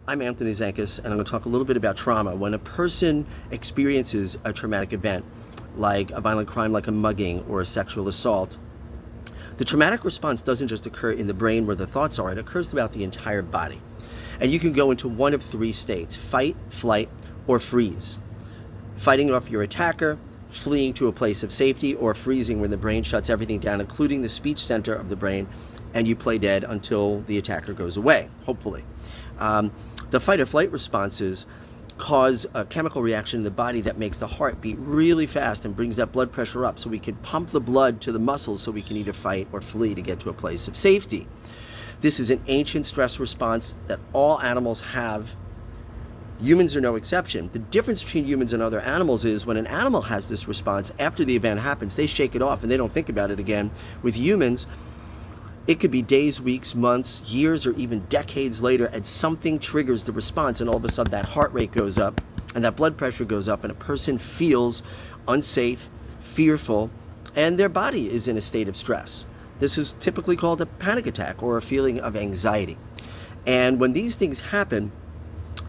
I'm Anthony Zankis, and I'm going to talk a little bit about trauma. When a person experiences a traumatic event, like a violent crime like a mugging or a sexual assault, the traumatic response doesn't just occur in the brain where the thoughts are, it occurs throughout the entire body. And you can go into one of three states: fight, flight, or freeze. Fighting off your attacker, fleeing to a place of safety, or freezing when the brain shuts everything down, including the speech center of the brain, and you play dead until the attacker goes away, hopefully. The fight or flight responses cause a chemical reaction in the body that makes the heart beat really fast and brings that blood pressure up, so we can pump the blood to the muscles so we can either fight or flee to get to a place of safety. This is an ancient stress response that all animals have. Humans are no exception. The difference between humans and other animals is when an animal has this response, after the event happens, they shake it off and they don't think about it again. With humans, it could be days, weeks, months, years, or even decades later, and something triggers the response, and all of a sudden that heart rate goes up and that blood pressure goes up, and a person feels unsafe, fearful, and their body is in a state of stress. This is typically called a panic attack or a feeling of anxiety. And when these things happen,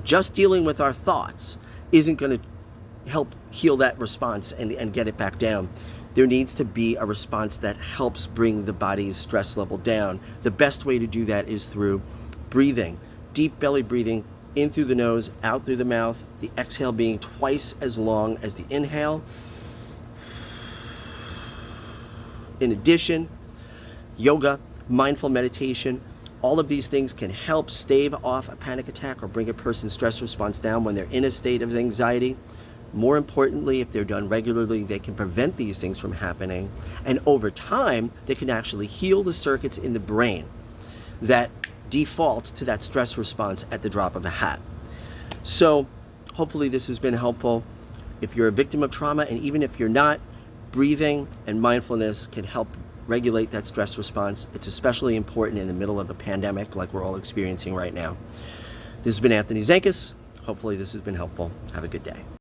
just dealing with our thoughts isn't going to help heal that response and get it back down. There needs to be a response that helps bring the body's stress level down. The best way to do that is through breathing, deep belly breathing, in through the nose, out through the mouth, the exhale being twice as long as the inhale. In addition, yoga, mindful meditation, all of these things can help stave off a panic attack or bring a person's stress response down when they're in a state of anxiety. More importantly, if they're done regularly, they can prevent these things from happening. And over time, they can actually heal the circuits in the brain that default to that stress response at the drop of a hat. So hopefully this has been helpful. If you're a victim of trauma, and even if you're not, breathing and mindfulness can help regulate that stress response. It's especially important in the middle of a pandemic like we're all experiencing right now. This has been Anthony Zankis. Hopefully this has been helpful. Have a good day.